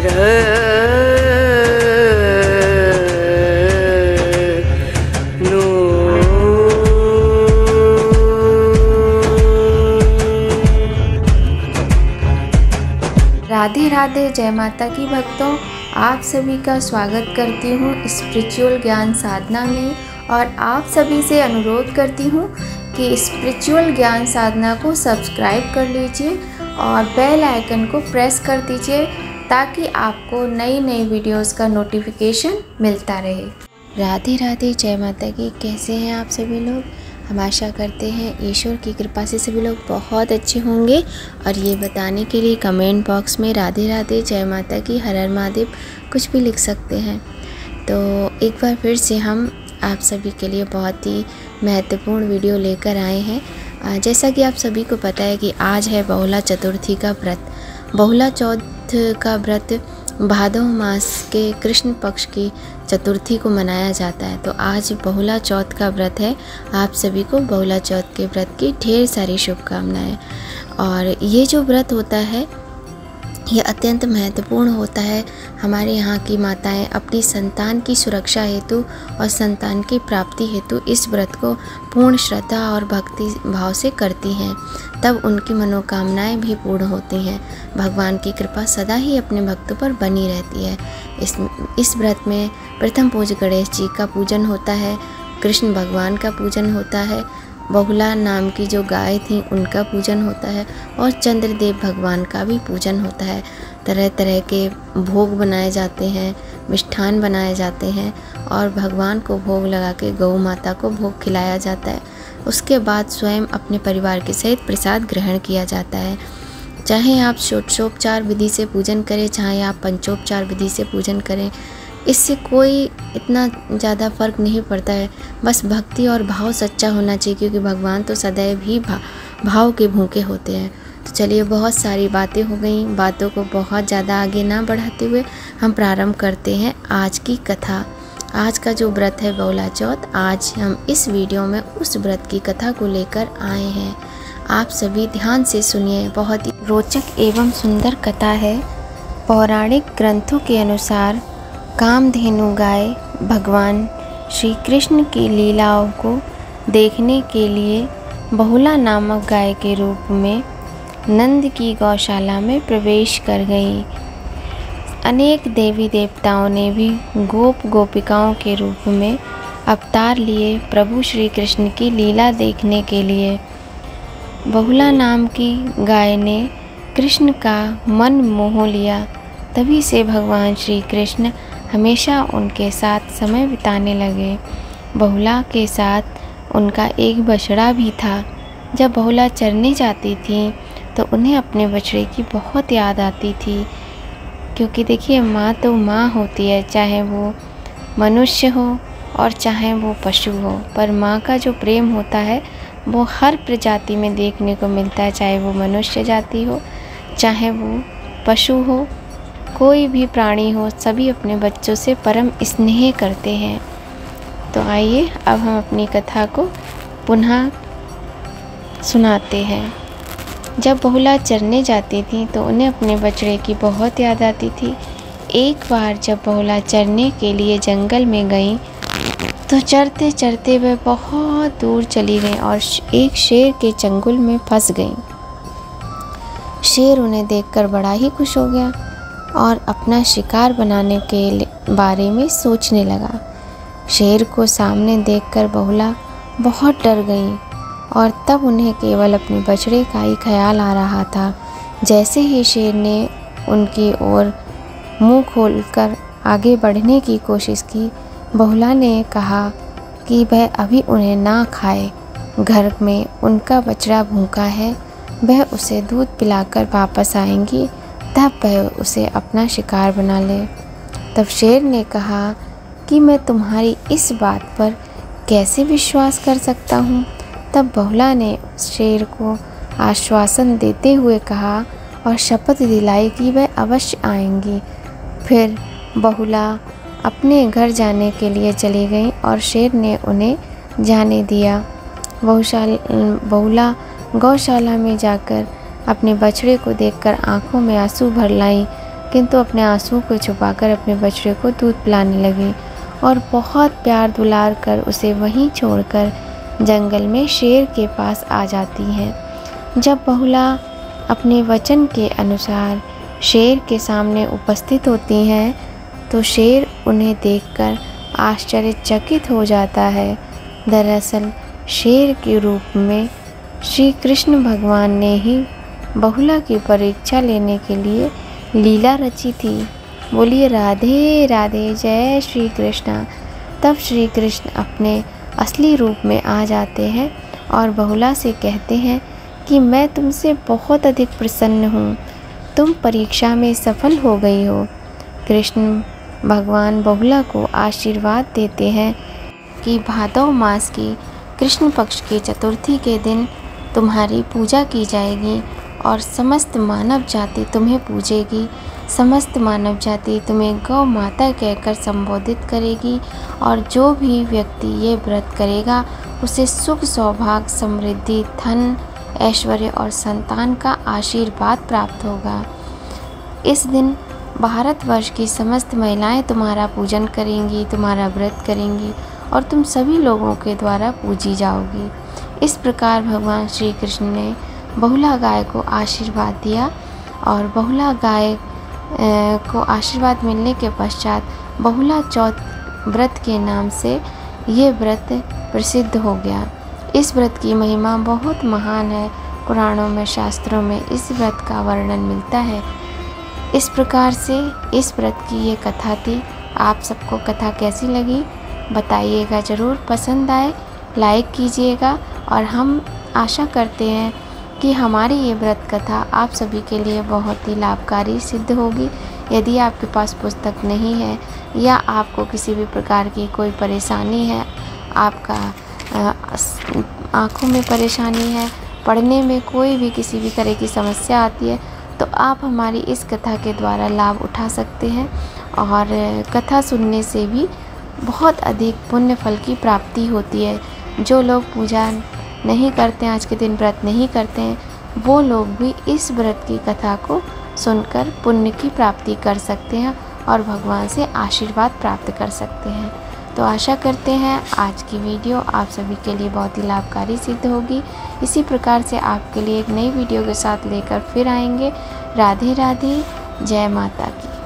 राधे राधे, जय माता की भक्तों। आप सभी का स्वागत करती हूँ स्पिरिचुअल ज्ञान साधना में, और आप सभी से अनुरोध करती हूँ कि स्पिरिचुअल ज्ञान साधना को सब्सक्राइब कर लीजिए और बेल आइकन को प्रेस कर दीजिए ताकि आपको नई नई वीडियोस का नोटिफिकेशन मिलता रहे। राधे राधे, जय माता की। कैसे हैं आप सभी लोग? हम आशा करते हैं ईश्वर की कृपा से सभी लोग बहुत अच्छे होंगे। और ये बताने के लिए कमेंट बॉक्स में राधे राधे, जय माता की, हर हर महादेव कुछ भी लिख सकते हैं। तो एक बार फिर से हम आप सभी के लिए बहुत ही महत्वपूर्ण वीडियो लेकर आए हैं। जैसा कि आप सभी को पता है कि आज है बहुला चतुर्थी का व्रत। बहुला चौथ का व्रत भादव मास के कृष्ण पक्ष की चतुर्थी को मनाया जाता है। तो आज बहुला चौथ का व्रत है। आप सभी को बहुला चौथ के व्रत की ढेर सारी शुभकामनाएं। और ये जो व्रत होता है ये अत्यंत महत्वपूर्ण होता है। हमारे यहाँ की माताएं अपनी संतान की सुरक्षा हेतु और संतान की प्राप्ति हेतु इस व्रत को पूर्ण श्रद्धा और भक्ति भाव से करती हैं, तब उनकी मनोकामनाएं भी पूर्ण होती हैं। भगवान की कृपा सदा ही अपने भक्तों पर बनी रहती है। इस व्रत में प्रथम पूज्य गणेश जी का पूजन होता है, कृष्ण भगवान का पूजन होता है, बहुला नाम की जो गाय थी उनका पूजन होता है, और चंद्रदेव भगवान का भी पूजन होता है। तरह तरह के भोग बनाए जाते हैं, मिष्ठान बनाए जाते हैं, और भगवान को भोग लगा के गौ माता को भोग खिलाया जाता है। उसके बाद स्वयं अपने परिवार के सहित प्रसाद ग्रहण किया जाता है। चाहे आप षोडशोपचार विधि से पूजन करें, चाहे आप पंचोपचार विधि से पूजन करें, इससे कोई इतना ज़्यादा फ़र्क नहीं पड़ता है। बस भक्ति और भाव सच्चा होना चाहिए, क्योंकि भगवान तो सदैव ही भाव के भूखे होते हैं। तो चलिए, बहुत सारी बातें हो गई, बातों को बहुत ज़्यादा आगे ना बढ़ाते हुए हम प्रारंभ करते हैं आज की कथा। आज का जो व्रत है बहुला चौथ, आज हम इस वीडियो में उस व्रत की कथा को लेकर आए हैं। आप सभी ध्यान से सुनिए, बहुत ही रोचक एवं सुंदर कथा है। पौराणिक ग्रंथों के अनुसार कामधेनु गाय भगवान श्री कृष्ण की लीलाओं को देखने के लिए बहुला नामक गाय के रूप में नंद की गौशाला में प्रवेश कर गई। अनेक देवी देवताओं ने भी गोप गोपिकाओं के रूप में अवतार लिए प्रभु श्री कृष्ण की लीला देखने के लिए। बहुला नाम की गाय ने कृष्ण का मन मोह लिया। तभी से भगवान श्री कृष्ण हमेशा उनके साथ समय बिताने लगे। बहुला के साथ उनका एक बछड़ा भी था। जब बहुला चरने जाती थी तो उन्हें अपने बछड़े की बहुत याद आती थी, क्योंकि देखिए, माँ तो माँ होती है, चाहे वो मनुष्य हो और चाहे वो पशु हो, पर माँ का जो प्रेम होता है वो हर प्रजाति में देखने को मिलता है, चाहे वो मनुष्य जाति हो, चाहे वो पशु हो, कोई भी प्राणी हो, सभी अपने बच्चों से परम स्नेह करते हैं। तो आइए अब हम अपनी कथा को पुनः सुनाते हैं। जब बहुला चरने जाती थी तो उन्हें अपने बछड़े की बहुत याद आती थी। एक बार जब बहुला चरने के लिए जंगल में गई तो चरते चरते वह बहुत दूर चली गई और एक शेर के चंगुल में फंस गई। शेर उन्हें देखकर बड़ा ही खुश हो गया और अपना शिकार बनाने के बारे में सोचने लगा। शेर को सामने देखकर बहुला बहुत डर गई, और तब उन्हें केवल अपने बछड़े का ही ख्याल आ रहा था। जैसे ही शेर ने उनकी ओर मुंह खोलकर आगे बढ़ने की कोशिश की, बहुला ने कहा कि वह अभी उन्हें ना खाए। घर में उनका बछड़ा भूखा है, वह उसे दूध पिलाकर वापस आएंगी, तब वह उसे अपना शिकार बना ले। तब शेर ने कहा कि मैं तुम्हारी इस बात पर कैसे विश्वास कर सकता हूँ। तब बहुला ने शेर को आश्वासन देते हुए कहा और शपथ दिलाई कि वह अवश्य आएंगी। फिर बहुला अपने घर जाने के लिए चली गई और शेर ने उन्हें जाने दिया। बहुला गौशाला में जाकर अपने बछड़े को देखकर आंखों में आंसू भर लाई। किंतु अपने आंसू को छुपाकर अपने बछड़े को दूध पिलाने लगी और बहुत प्यार दुलार कर उसे वहीं छोड़कर जंगल में शेर के पास आ जाती हैं। जब बहुला अपने वचन के अनुसार शेर के सामने उपस्थित होती हैं तो शेर उन्हें देखकर आश्चर्यचकित हो जाता है। दरअसल शेर के रूप में श्री कृष्ण भगवान ने ही बहुला की परीक्षा लेने के लिए लीला रची थी। बोलिए राधे राधे, जय श्री कृष्ण। तब श्री कृष्ण अपने असली रूप में आ जाते हैं और बहुला से कहते हैं कि मैं तुमसे बहुत अधिक प्रसन्न हूँ, तुम परीक्षा में सफल हो गई हो। कृष्ण भगवान बहुला को आशीर्वाद देते हैं कि भादव मास की कृष्ण पक्ष की चतुर्थी के दिन तुम्हारी पूजा की जाएगी और समस्त मानव जाति तुम्हें पूजेगी। समस्त मानव जाति तुम्हें गौ माता कहकर संबोधित करेगी और जो भी व्यक्ति ये व्रत करेगा उसे सुख, सौभाग्य, समृद्धि, धन, ऐश्वर्य और संतान का आशीर्वाद प्राप्त होगा। इस दिन भारतवर्ष की समस्त महिलाएं तुम्हारा पूजन करेंगी, तुम्हारा व्रत करेंगी और तुम सभी लोगों के द्वारा पूजी जाओगी। इस प्रकार भगवान श्री कृष्ण ने बहुला गाय को आशीर्वाद दिया और बहुला गाय को आशीर्वाद मिलने के पश्चात बहुला चौथ व्रत के नाम से ये व्रत प्रसिद्ध हो गया। इस व्रत की महिमा बहुत महान है। पुराणों में, शास्त्रों में इस व्रत का वर्णन मिलता है। इस प्रकार से इस व्रत की ये कथा थी। आप सबको कथा कैसी लगी बताइएगा ज़रूर। पसंद आए लाइक कीजिएगा और हम आशा करते हैं कि हमारी ये व्रत कथा आप सभी के लिए बहुत ही लाभकारी सिद्ध होगी। यदि आपके पास पुस्तक नहीं है या आपको किसी भी प्रकार की कोई परेशानी है, आपका आँखों में परेशानी है, पढ़ने में कोई भी किसी भी तरह की समस्या आती है, तो आप हमारी इस कथा के द्वारा लाभ उठा सकते हैं। और कथा सुनने से भी बहुत अधिक पुण्य फल की प्राप्ति होती है। जो लोग पूजा नहीं करते हैं, आज के दिन व्रत नहीं करते हैं, वो लोग भी इस व्रत की कथा को सुनकर पुण्य की प्राप्ति कर सकते हैं और भगवान से आशीर्वाद प्राप्त कर सकते हैं। तो आशा करते हैं आज की वीडियो आप सभी के लिए बहुत ही लाभकारी सिद्ध होगी। इसी प्रकार से आपके लिए एक नई वीडियो के साथ लेकर फिर आएंगे। राधे राधे, जय माता की।